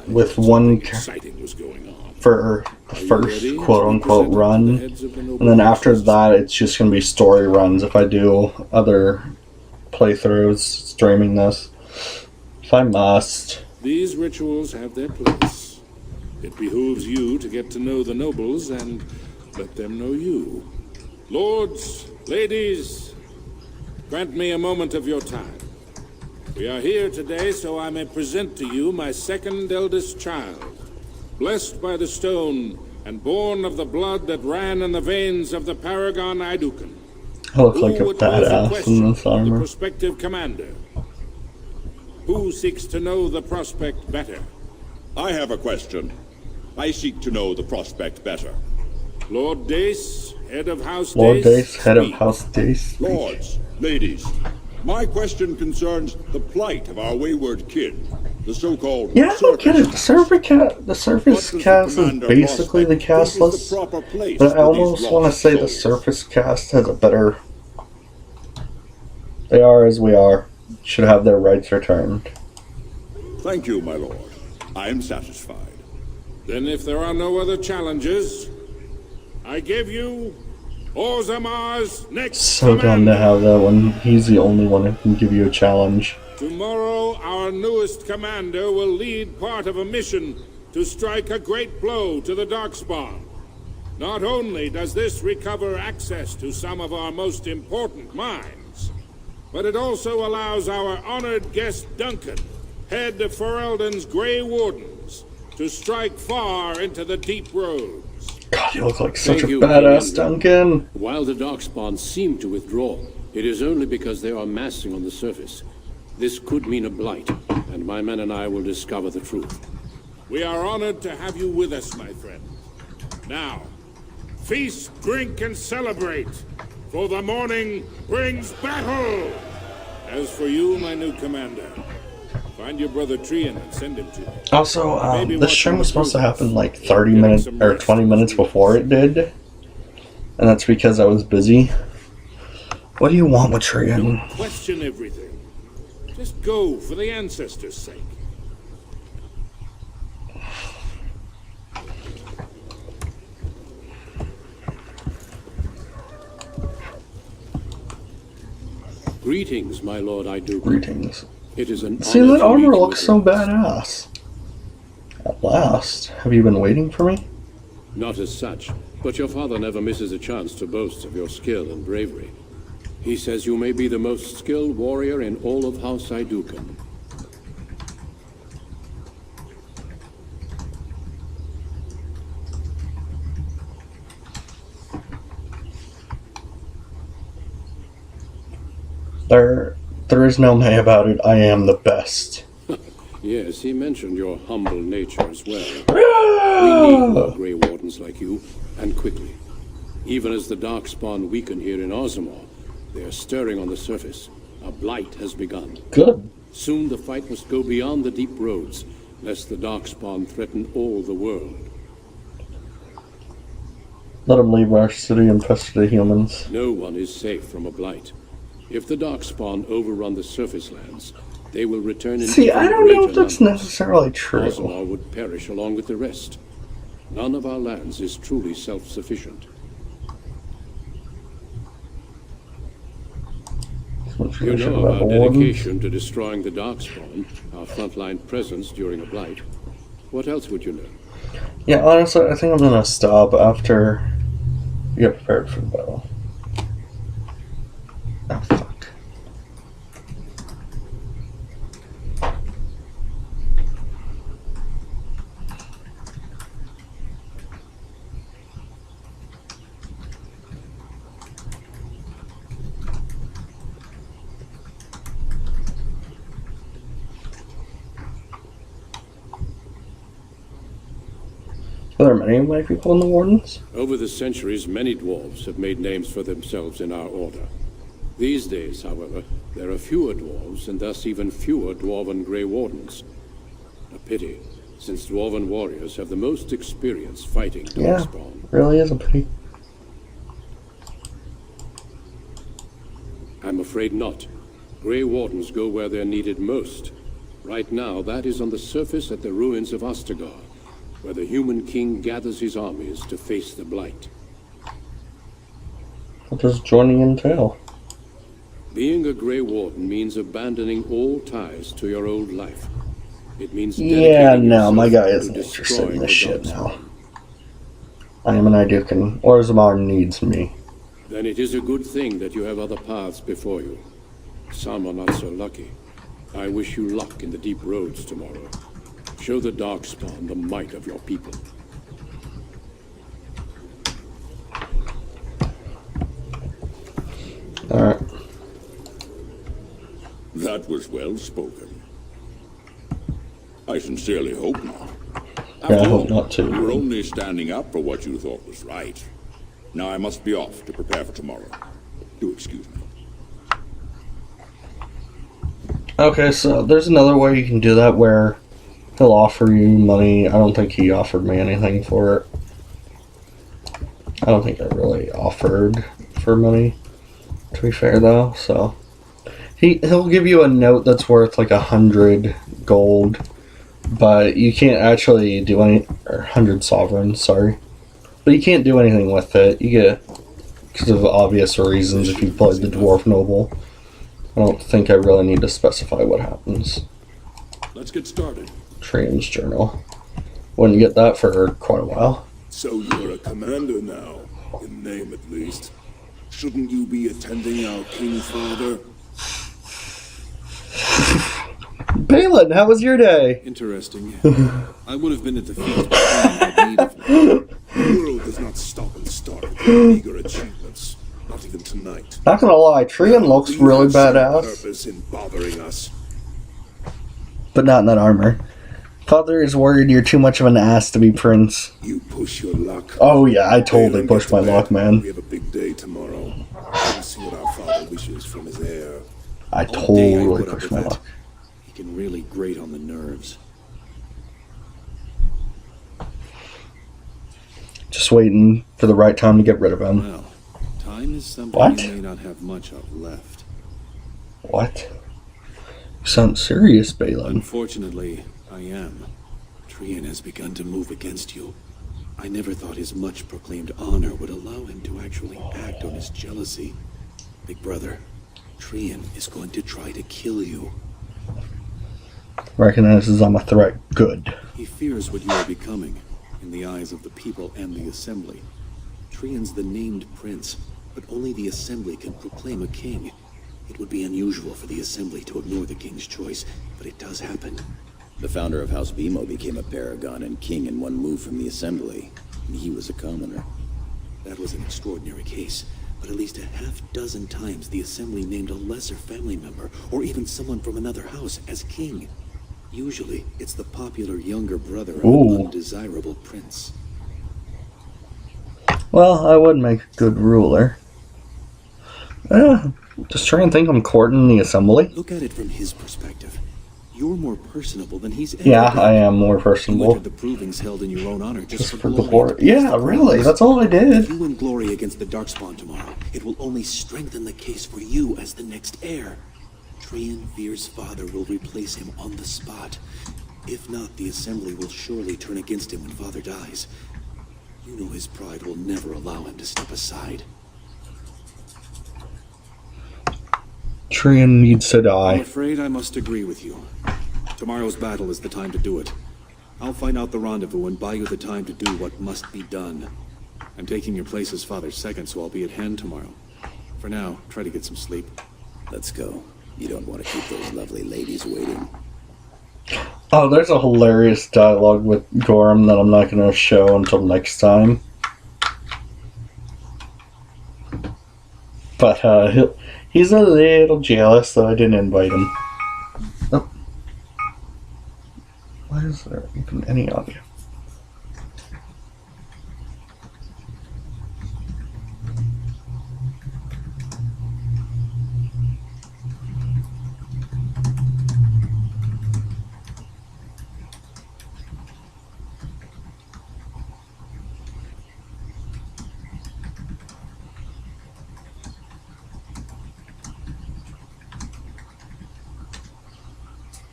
with one for the first quote-unquote run, and then after that it's just going to be story runs if I do other playthroughs streaming this, if I must. These rituals have their place. It behooves you to get to know the nobles and let them know you. Lords, ladies, grant me a moment of your time. We are here today so I may present to you my second eldest child, blessed by the stone and born of the blood that ran in the veins of the Paragon Aidukan. I look like a badass in this The armor. prospective commander. Who seeks to know the prospect better? I have a question. I seek to know the prospect better. Lord Dace, head of House Lord Dace. Dace, head of House Dace. Lords, ladies, my question concerns the plight of our wayward kid, the so-called Yeah, I don't get it. The surface cast is basically the castless, but I almost want to say the surface cast has a better. They are as we are. Should have their rights returned. Thank you, my lord. I am satisfied. Then if there are no other challenges, I give you Orzammar's next So dumb to have that one. He's the only one who can give you a challenge. Tomorrow, our newest commander will lead part of a mission to strike a great blow to the Darkspawn. Not only does this recover access to some of our most important mines, but it also allows our honored guest Duncan, head of Ferelden's Grey Wardens, to strike far into the deep roads. God, you look like such a badass, Duncan. While the Darkspawn seem to withdraw, it is only because they are massing on the surface. This could mean a blight, and my men and I will discover the truth. We are honored to have you with us, my friend. Now, feast, drink, and celebrate, for the morning brings battle! As for you, my new commander, find your brother Trian and send him to me. Also, this stream was supposed to happen like 30 minutes or 20 minutes before it did, and that's because I was busy. What do you want with Trian? Don't question everything. Just go for the ancestors' sake. Greetings, my lord Aidukan. Greetings. It is an See, honor that to armor meet looks you. so badass. At last. Have you been waiting for me? Not as such, but your father never misses a chance to boast of your skill and bravery. He says you may be the most skilled warrior in all of House Aidukan. There is no may about it. I am the best. Yes, he mentioned your humble nature as well. We need more Grey Wardens like you, and quickly. Even as the Darkspawn weaken here in Orzammar, they are stirring on the surface. A blight has begun. Good. Soon the fight must go beyond the deep roads, lest the Darkspawn threaten all the world. Let him leave our city and pester the humans. No one is safe from a blight. If the Darkspawn overrun the surface lands, they will return in See, even I don't know if greater that's numbers. necessarily true. Orzammar would perish along with the rest. None of our lands is truly self-sufficient. You know of our dedication to destroying the Darkspawn, our frontline presence during a blight. What else would you know? Yeah, honestly, I think I'm gonna stop after you get prepared for the battle. Oh, fuck. Are there many white people in the Wardens? Over the centuries, many dwarves have made names for themselves in our order. These days, however, there are fewer dwarves, and thus even fewer dwarven Grey Wardens. A pity, since dwarven warriors have the most experience fighting Darkspawn. Yeah, really is a pity. I'm afraid not. Grey Wardens go where they're needed most. Right now, that is on the surface at the ruins of Ostagar, where the human king gathers his armies to face the Blight. What does joining entail? Being a Grey Warden means abandoning all ties to your old life. It means Yeah, no, my guy to isn't interested in destroying this the shit Darkspawn. now. I am an Idukan. Orzammar needs me. Then it is a good thing that you have other paths before you. Some are not so lucky. I wish you luck in the deep roads tomorrow. Show the Darkspawn the might of your people. Alright. That was well spoken. I sincerely hope not. Yeah, I hope not too. You were only standing up for what you thought was right. Now I must be off to prepare for tomorrow. Do excuse me. Okay, so there's another way you can do that where he'll offer you money. I don't think he offered me anything for it. I don't think I really offered for money, to be fair though, so. He'll give you a note that's worth like 100 gold, but you can't actually do any, or 100 sovereigns, sorry. But you can't do anything with it. You get, because of obvious reasons, if you played the Dwarf Noble. I don't think I really need to specify what happens. Let's get started. Trian's Journal. Wouldn't get that for quite a while. So you're a commander now, in name at least. Shouldn't you be attending our King Father? Balin, how was your day? Interesting. I would have been at the feast, but I had need of me. The world does not stop and start with your meager achievements. Not even tonight. Not gonna lie, Trian looks You really have some badass, purpose in bothering us. but not in that armor. Father is worried you're too much of an ass to be prince. You push your luck. Oh yeah, I totally Balin, pushed get my to luck, bed. man. We have a big day tomorrow. Let's see what our father wishes from his heir. I All day I totally put up pushed with my it. luck. He can really grate on the nerves. Just waiting for the right time to get rid of him. Well, time is something What? you may not have much of left. What? You sound serious, Balin. Unfortunately, I am. Trian has begun to move against you. I never thought his much-proclaimed honor would allow him to actually act on his jealousy. Big brother, Trian is going to try to kill you. Recognizes I'm a threat. Good. He fears what you are becoming, in the eyes of the people and the Assembly. Trian's the named prince, but only the Assembly can proclaim a king. It would be unusual for the Assembly to ignore the king's choice, but it does happen. The founder of House Bimo became a paragon and king in one move from the Assembly, and he was a commoner. That was an extraordinary case, but at least a half-dozen times the Assembly named a lesser family member, or even someone from another house, as king. Usually, it's the popular younger brother of Ooh. an undesirable prince. Well, I would make a good ruler. Just try and think I'm courting the Assembly. Look at it from his perspective. You're more personable than he's ever Yeah, been. I am more You personable. entered the provings held in your own honor just Just for for glory. glory. Yeah, really. That's all I If did. you win glory against the Darkspawn tomorrow, it will only strengthen the case for you as the next heir. Trian fears father will replace him on the spot. If not, the Assembly will surely turn against him when father dies. You know his pride will never allow him to step aside. Trian needs to I'm die. afraid I must agree with you. Tomorrow's battle is the time to do it. I'll find out the rendezvous and buy you the time to do what must be done. I'm taking your place as father's second, so I'll be at hand tomorrow. For now, try to get some sleep. Let's go. You don't want to keep those lovely ladies waiting. Oh, there's a hilarious dialogue with Gorham that I'm not going to show until next time. But he's a little jealous that I didn't invite him. Oh. Why is there even any audio?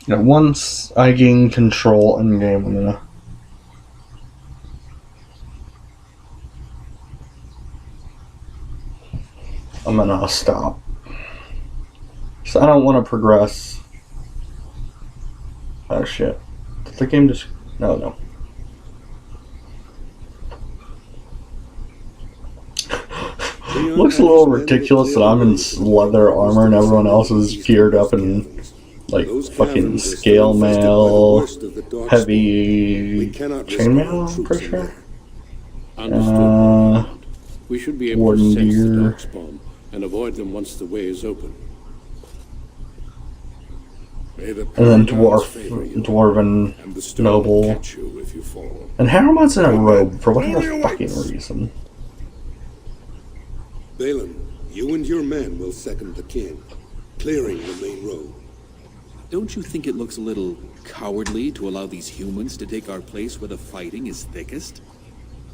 Yeah, once I gain control in game, I'm gonna stop. So I don't want to progress. Oh shit. Did the game just... No. Looks a little ridiculous that I'm in leather armor and everyone else is geared up in like fucking scale mail, heavy chainmail, I'm pretty sure. We should be able Warden to sense the gear. darkspawn and avoid them once the way is open. And then dwarven And the stone noble. catch you if you fall. And Harrowmont's in a robe for whatever fucking reason. Balin, you and your men will second the king, clearing the main road. Don't you think it looks a little cowardly to allow these humans to take our place where the fighting is thickest?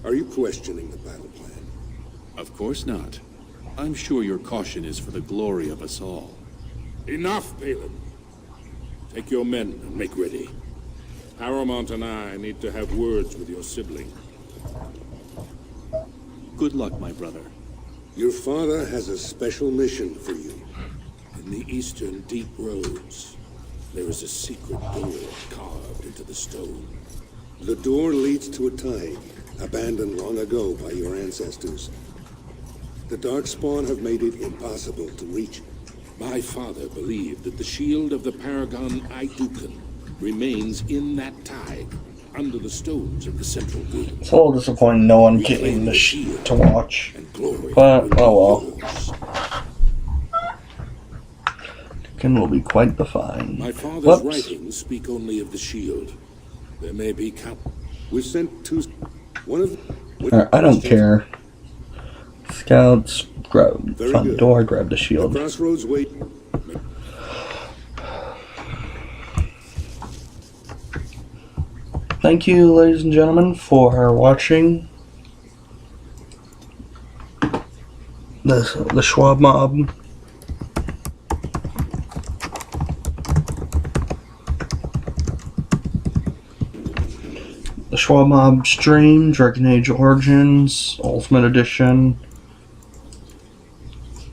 Are you questioning the battle plan? Of course not. I'm sure your caution is for the glory of us all. Enough, Balin. Take your men and make ready. Harrowmont and I need to have words with your sibling. Good luck, my brother. Your father has a special mission for you. In the eastern deep roads, there is a secret door carved into the stone. The door leads to a tide, abandoned long ago by your ancestors. The Darkspawn have made it impossible to reach. My father believed that the shield of the paragon Aidukan remains in that tide, under the stones of the central gate. It's a little disappointing no one getting the shit to watch. But, oh well. Ken will be quite the find. My father's Whoops. writings speak only of the shield. There may be We sent two... One of... Alright, I don't care. Scouts, grab, Very find the good. door, grab the shield. The crossroads wait... Thank you, ladies and gentlemen, for watching the Schwab Mob. The Schwab Mob stream, Dragon Age Origins, Ultimate Edition.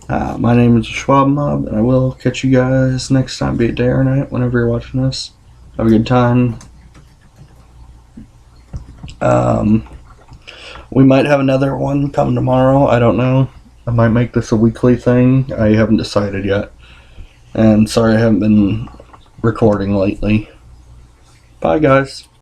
My name is Schwab Mob, and I will catch you guys next time, be it day or night, whenever you're watching this. Have a good time. We might have another one come tomorrow. I don't know. I might make this a weekly thing. I haven't decided yet. And sorry I haven't been recording lately. Bye, guys.